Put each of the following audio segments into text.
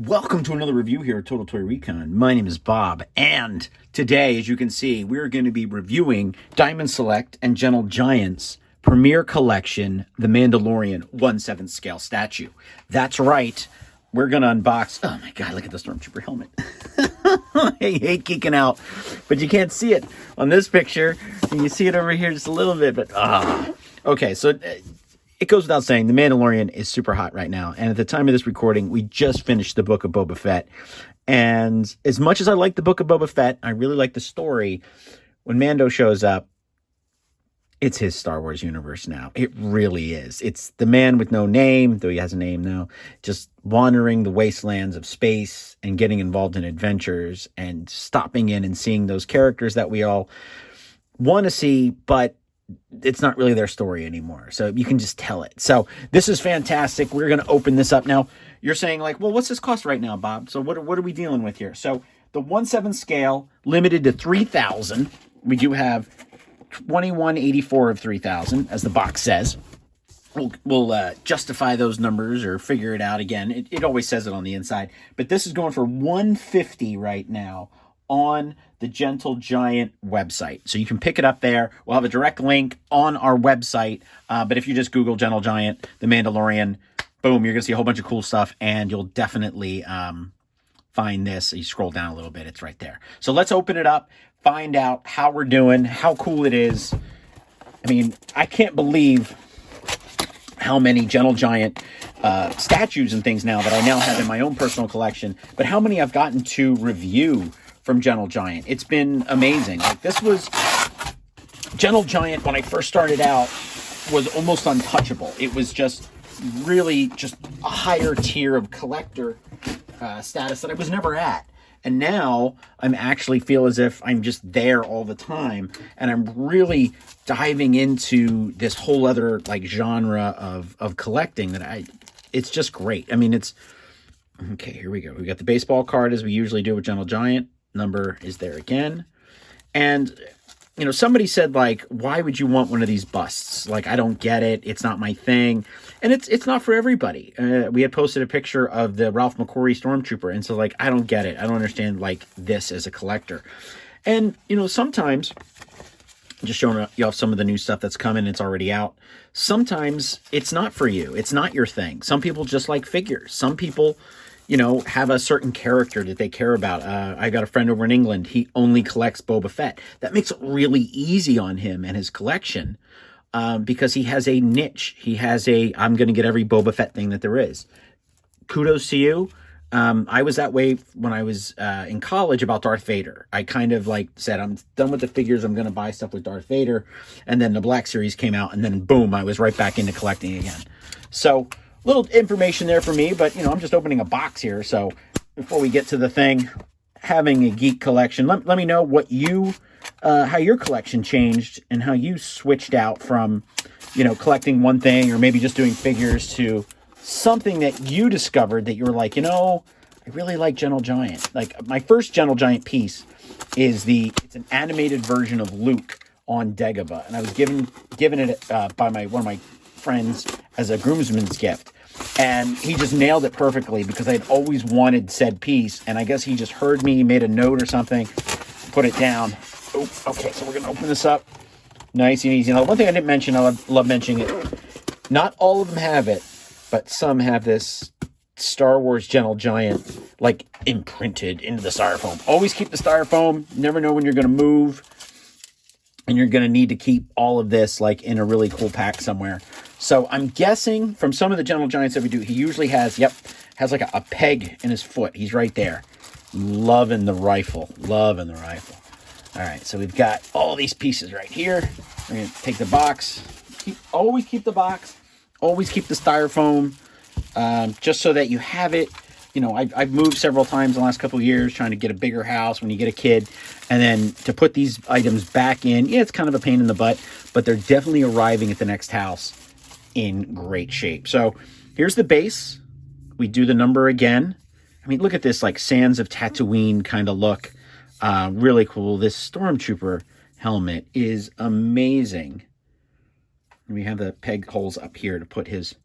Welcome to another review here at Total Toy Recon. My name is Bob, and today, as you can see, we're going to be reviewing Diamond Select and Gentle Giant's Premier Collection, The Mandalorian 1/7 scale statue. That's right, we're going to unbox... Oh my god, look at the Stormtrooper helmet. I hate geeking out, but you can't see it on this picture, and you see it over here just a little bit, but... Okay, so... It goes without saying, The Mandalorian is super hot right now. And at the time of this recording, we just finished the Book of Boba Fett. And as much as I like the Book of Boba Fett, I really like the story. When Mando shows up, it's his Star Wars universe now. It really is. It's the man with no name, though he has a name now, just wandering the wastelands of space and getting involved in adventures and stopping in and seeing those characters that we all want to see, but it's not really their story anymore. So you can just tell it. So this is fantastic. We're going to open this up now. You're saying like, well, what's this cost right now, Bob? So what are we dealing with here? So the 1/7 scale, limited to 3,000. We do have 2184 of 3,000, as the box says. We'll justify those numbers or figure it out again. It always says it on the inside. But this is going for 150 right now on the Gentle Giant website. So you can pick it up there. We'll have a direct link on our website. But if you just Google Gentle Giant, The Mandalorian, boom, you're going to see a whole bunch of cool stuff. And you'll definitely find this. You scroll down a little bit. It's right there. So let's open it up, find out how we're doing, how cool it is. I mean, I can't believe how many Gentle Giant statues and things now that I now have in my own personal collection. But how many I've gotten to review from Gentle Giant. It's been amazing. Like, this was Gentle Giant when I first started out was almost untouchable. It was just really just a higher tier of collector status that I was never at. And now I'm actually feel as if I'm just there all the time, and I'm really diving into this whole other like genre of collecting that it's just great. I mean, it's okay. Here we go. We got the baseball card as we usually do with Gentle Giant. Number is there again. And, you know, somebody said, like, why would you want one of these busts? Like, I don't get it. It's not my thing. And it's not for everybody. We had posted a picture of the Ralph McQuarrie Stormtrooper. And so, like, I don't get it. I don't understand, like, this as a collector. And, you know, sometimes, just showing you off some of the new stuff that's coming, it's already out. Sometimes it's not for you. It's not your thing. Some people just like figures. Some people, you know, have a certain character that they care about. I got a friend over in England. He only collects Boba Fett. That makes it really easy on him and his collection because he has a niche. He has I'm going to get every Boba Fett thing that there is. Kudos to you. I was that way when I was in college about Darth Vader. I kind of like said, I'm done with the figures. I'm going to buy stuff with Darth Vader. And then the Black Series came out, and then boom, I was right back into collecting again. So little information there for me, but, you know, I'm just opening a box here. So before we get to the thing, having a geek collection, let me know what how your collection changed and how you switched out from, you know, collecting one thing or maybe just doing figures to something that you discovered that you were like, you know, I really like Gentle Giant. Like, my first Gentle Giant piece is it's an animated version of Luke on Dagobah. And I was given it by one of my friends as a groomsman's gift, and he just nailed it perfectly because I'd always wanted said piece, and I guess he just heard me, made a note or something, put it down. Oh, okay, so we're gonna open this up nice and easy. Now, one thing I didn't mention, I love mentioning it, not all of them have it, but some have this Star Wars Gentle Giant like imprinted into the styrofoam. Always keep the styrofoam. Never know when you're gonna move, and you're going to need to keep all of this like in a really cool pack somewhere. So I'm guessing from some of the Gentle Giants that we do, he usually has like a peg in his foot. He's right there. Loving the rifle. Loving the rifle. All right, so we've got all these pieces right here. We're going to take the box. Always keep the box. Always keep the styrofoam just so that you have it. You know, I've moved several times in the last couple of years trying to get a bigger house when you get a kid. And then to put these items back in, yeah, it's kind of a pain in the butt, but they're definitely arriving at the next house in great shape. So here's the base. We do the number again. I mean, look at this, like Sands of Tatooine kind of look. Really cool. This Stormtrooper helmet is amazing. And we have the peg holes up here to put his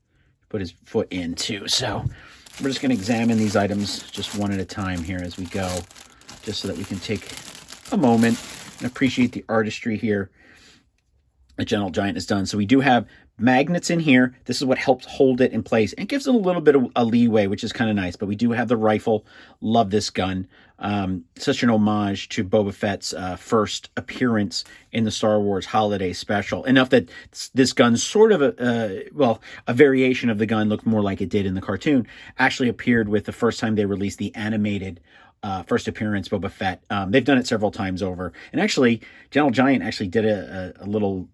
foot in too. So We're just going to examine these items just one at a time here as we go, just so that we can take a moment and appreciate the artistry here that Gentle Giant has done. So we do have magnets in here. This is what helps hold it in place and gives it a little bit of a leeway, which is kind of nice. But we do have the rifle. Love this gun. Such an homage to Boba Fett's first appearance in the Star Wars Holiday Special. Enough that this gun, sort of a variation of the gun, looked more like it did in the cartoon, actually appeared with the first time they released the animated first appearance Boba Fett. They've done it several times over. And actually, Gentle Giant actually did a little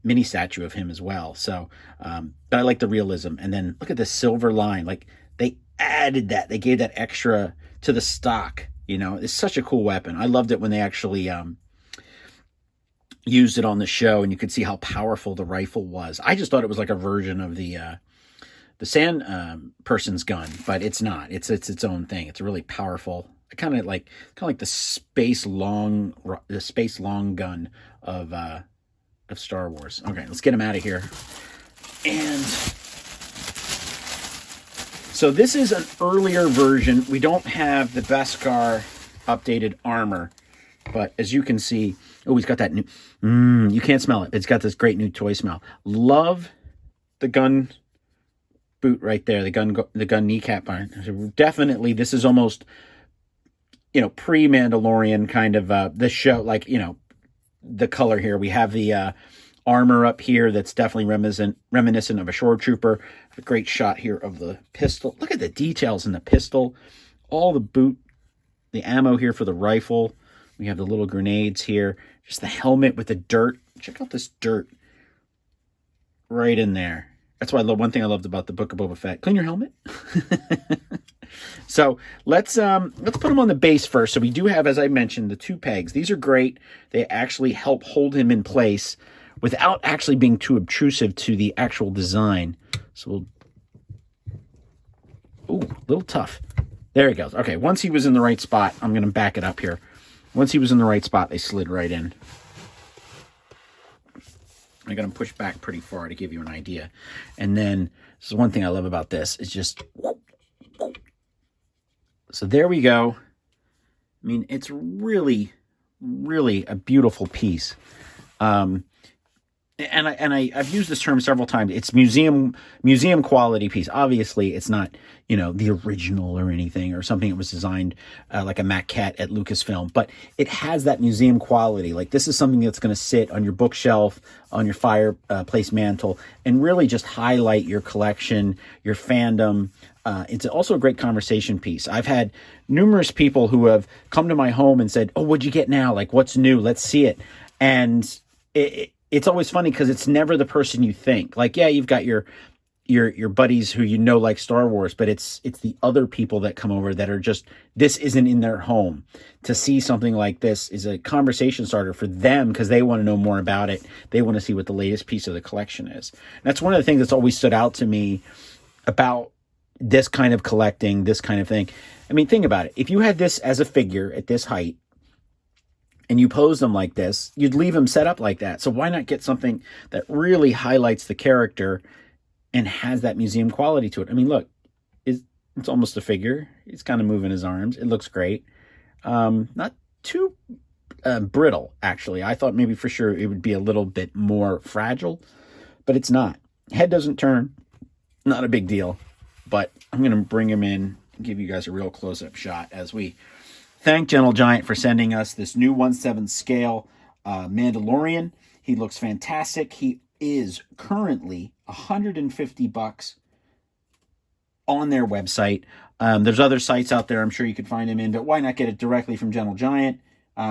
mini statue of him as well. So, but I like the realism. And then look at the silver line. Like, they added that. They gave that extra to the stock. You know, it's such a cool weapon. I loved it when they actually used it on the show, and you could see how powerful the rifle was. I just thought it was like a version of the Sand person's gun, but it's not. It's its own thing. It's a really powerful, kind of like the space long gun of Star Wars. Okay, let's get him out of here. And so this is an earlier version. We don't have the Beskar updated armor, but as you can see, oh, he's got that new, you can't smell it. It's got this great new toy smell. Love the gun boot right there, the gun kneecap iron. So definitely, this is almost, pre-Mandalorian kind of the show, like, the color here. We have the armor up here that's definitely reminiscent of a shore trooper. A great shot here of the pistol. Look at the details in the pistol. All the boot, the ammo here for the rifle. We have the little grenades here. Just the helmet with the dirt. Check out this dirt right in there. That's why one thing I loved about the Book of Boba Fett. Clean your helmet. So let's put them on the base first. So we do have, as I mentioned, the two pegs. These are great. They actually help hold him in place without actually being too obtrusive to the actual design. So a little tough. There he goes. Okay, once he was in the right spot, I'm going to back it up here. Once he was in the right spot, they slid right in. I got them pushed back pretty far to give you an idea. And then, this is one thing I love about this, is just, so there we go. I mean, it's really, really a beautiful piece. And I've used this term several times. It's museum quality piece. Obviously, it's not, the original or anything, or something that was designed like a maquette at Lucasfilm, but it has that museum quality. Like, this is something that's going to sit on your bookshelf, on your fireplace mantle, and really just highlight your collection, your fandom. It's also a great conversation piece. I've had numerous people who have come to my home and said, "Oh, what'd you get now? Like, what's new? Let's see it." And it's always funny because it's never the person you think. Like, yeah, you've got your buddies who like Star Wars, but it's the other people that come over that are just, this isn't in their home. To see something like this is a conversation starter for them because they want to know more about it. They want to see what the latest piece of the collection is. And that's one of the things that's always stood out to me about this kind of collecting, this kind of thing. I mean, think about it. If you had this as a figure at this height, and you pose them like this, you'd leave them set up like that. So why not get something that really highlights the character and has that museum quality to it? I mean, look, it's almost a figure. He's kind of moving his arms. It looks great. Not too brittle, actually. I thought maybe for sure it would be a little bit more fragile, but it's not. Head doesn't turn. Not a big deal. But I'm going to bring him in and give you guys a real close-up shot as we thank Gentle Giant for sending us this new 1/7 scale Mandalorian. He looks fantastic. He is currently $150 on their website. There's other sites out there I'm sure you could find him in, but why not get it directly from Gentle Giant?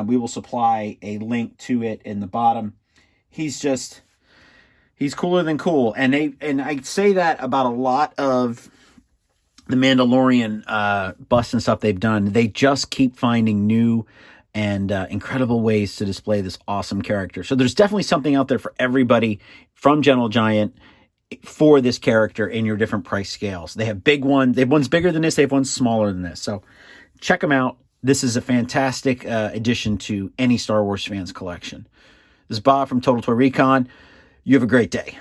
We will supply a link to it in the bottom. He's cooler than cool. And I say that about a lot of the Mandalorian busts and stuff they've done. They just keep finding new and incredible ways to display this awesome character. So there's definitely something out there for everybody from Gentle Giant for this character in your different price scales. They have big ones. They have ones bigger than this. They have ones smaller than this. So check them out. This is a fantastic addition to any Star Wars fans collection. This is Bob from Total Toy Recon. You have a great day.